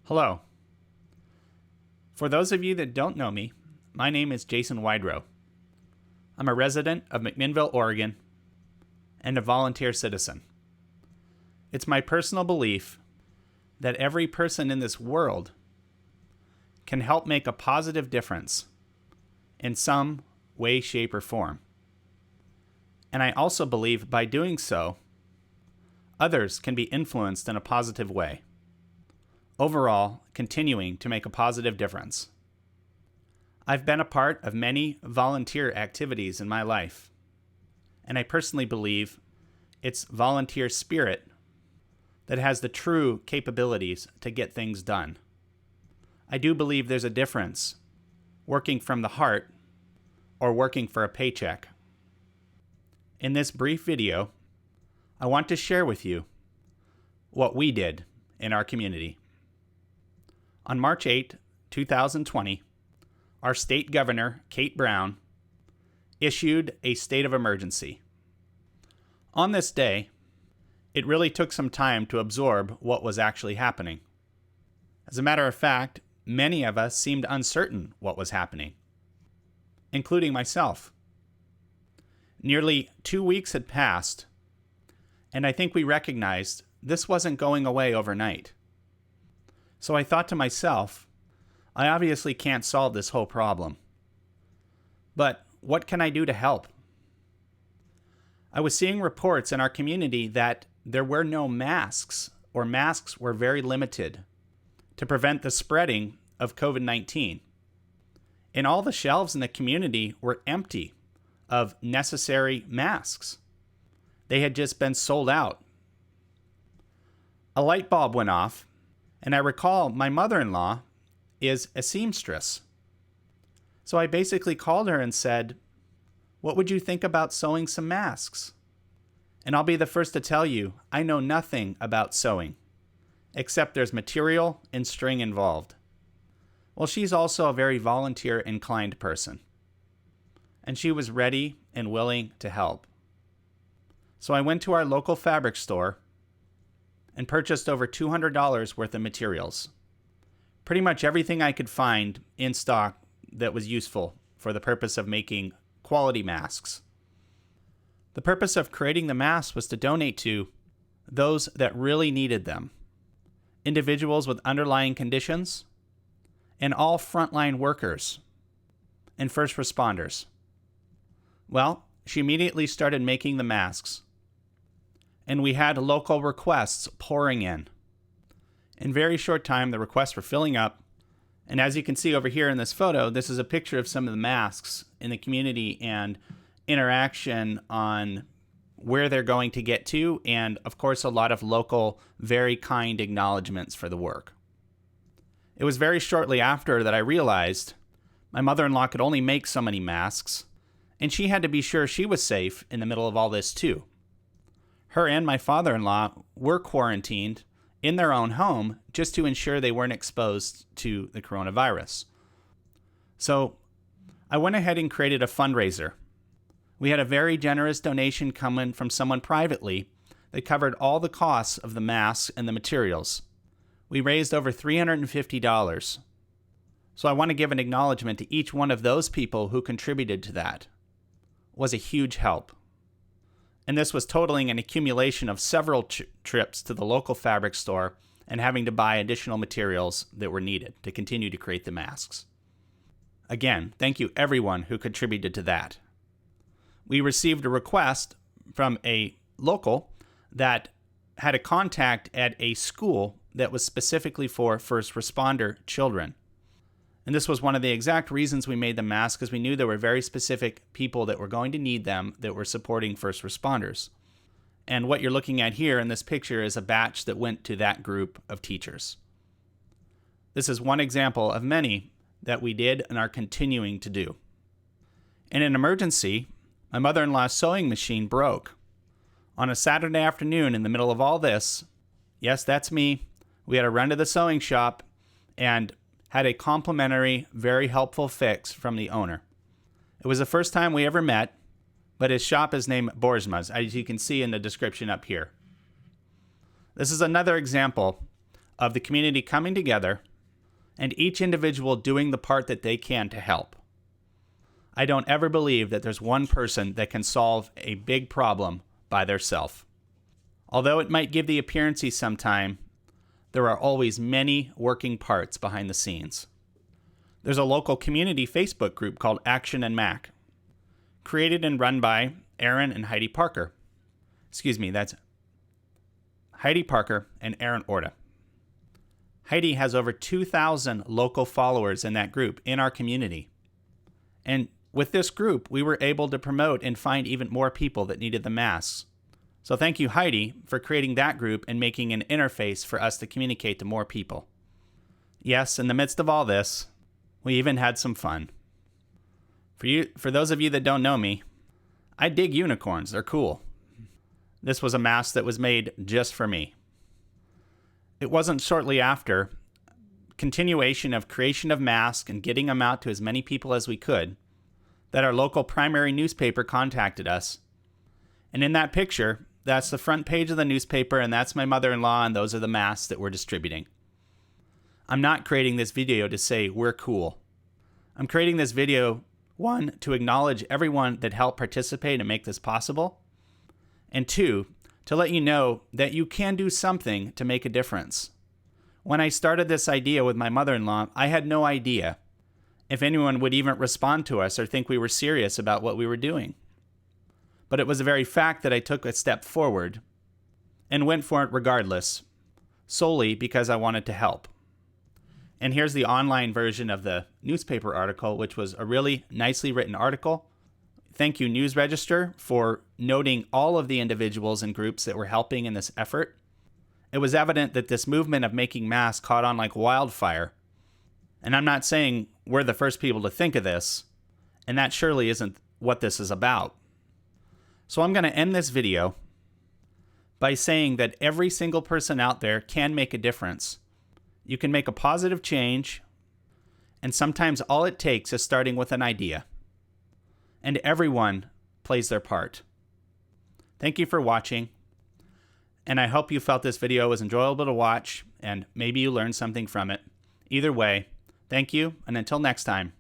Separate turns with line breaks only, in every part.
Hello. For those of you that don't know me, my name is Tkeisha Wydro. I'm a resident of McMinnville, Oregon, and a volunteer citizen. It's my personal belief that every person in this world can help make a positive difference in some way, shape, or form. And I also believe by doing so, others can be influenced in a positive way, overall continuing to make a positive difference. I've been a part of many volunteer activities in my life, and I personally believe it's volunteer spirit that has the true capabilities to get things done. I do believe there's a difference working from the heart or working for a paycheck. In this brief video, I want to share with you what we did in our community. On March 8, 2020, our state governor, Kate Brown, issued a state of emergency. On this day, it really took some time to absorb what was actually happening. As a matter of fact, many of us seemed uncertain what was happening, including myself. Nearly 2 weeks had passed, and I think we recognized this wasn't going away overnight. So I thought to myself, I obviously can't solve this whole problem. But what can I do to help? I was seeing reports in our community that there were no masks, or masks were very limited to prevent the spreading of COVID-19. And all the shelves in the community were empty of necessary masks. They had just been sold out. A light bulb went off, and I recall my mother-in-law is a seamstress. So I basically called her and said, "What would you think about sewing some masks?" And I'll be the first to tell you, I know nothing about sewing, except there's material and string involved. Well, she's also a very volunteer-inclined person, and she was ready and willing to help. So I went to our local fabric store and purchased over $200 worth of materials. Pretty much everything I could find in stock that was useful for the purpose of making quality masks. The purpose of creating the masks was to donate to those that really needed them, individuals with underlying conditions, and all frontline workers and first responders. Well, she immediately started making the masks, and we had local requests pouring in. In very short time, the requests were filling up, and as you can see over here in this photo, this is a picture of some of the masks in the community and interaction on where they're going to get to, and of course a lot of local, very kind acknowledgments for the work. It was very shortly after that I realized my mother-in-law could only make so many masks, and she had to be sure she was safe in the middle of all this too. Her and my father-in-law were quarantined in their own home just to ensure they weren't exposed to the coronavirus. So I went ahead and created a fundraiser. We had a very generous donation coming from someone privately that covered all the costs of the masks and the materials. We raised over $350. So I want to give an acknowledgement to each one of those people who contributed to that. It was a huge help. And this was totaling an accumulation of several trips to the local fabric store and having to buy additional materials that were needed to continue to create the masks. Again, thank you everyone who contributed to that. We received a request from a local that had a contact at a school that was specifically for first responder children. And this was one of the exact reasons we made the masks, because we knew there were very specific people that were going to need them that were supporting first responders. And what you're looking at here in this picture is a batch that went to that group of teachers. This is one example of many that we did and are continuing to do. In an emergency, my mother-in-law's sewing machine broke. On a Saturday afternoon in the middle of all this, yes, that's me, we had to run to the sewing shop and had a complimentary, very helpful fix from the owner. It was the first time we ever met, but his shop is named Boersma, as you can see in the description up here. This is another example of the community coming together and each individual doing the part that they can to help. I don't ever believe that there's one person that can solve a big problem by theirself. Although it might give the appearance sometime, there are always many working parts behind the scenes. There's a local community Facebook group called Action and Mac, created and run by Aaron and Heidi Parker. That's Heidi Parker and Aaron Orto. Heidi has over 2,000 local followers in that group in our community. And with this group, we were able to promote and find even more people that needed the masks. So thank you, Heidi, for creating that group and making an interface for us to communicate to more people. Yes, in the midst of all this, we even had some fun. For those of you that don't know me, I dig unicorns. They're cool. This was a mask that was made just for me. It wasn't shortly after continuation of creation of masks and getting them out to as many people as we could that our local primary newspaper contacted us. And in that picture, that's the front page of the newspaper, and that's my mother-in-law, and those are the masks that we're distributing. I'm not creating this video to say we're cool. I'm creating this video, one, to acknowledge everyone that helped participate and make this possible, and two, to let you know that you can do something to make a difference. When I started this idea with my mother-in-law, I had no idea if anyone would even respond to us or think we were serious about what we were doing. But it was the very fact that I took a step forward and went for it regardless, solely because I wanted to help. And here's the online version of the newspaper article, which was a really nicely written article. Thank you, News Register, for noting all of the individuals and groups that were helping in this effort. It was evident that this movement of making masks caught on like wildfire. And I'm not saying we're the first people to think of this, and that surely isn't what this is about. So I'm going to end this video by saying that every single person out there can make a difference. You can make a positive change, and sometimes all it takes is starting with an idea. And everyone plays their part. Thank you for watching, and I hope you felt this video was enjoyable to watch, and maybe you learned something from it. Either way, thank you, and until next time,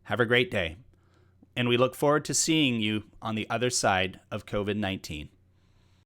have a great day. And we look forward to seeing you on the other side of COVID-19.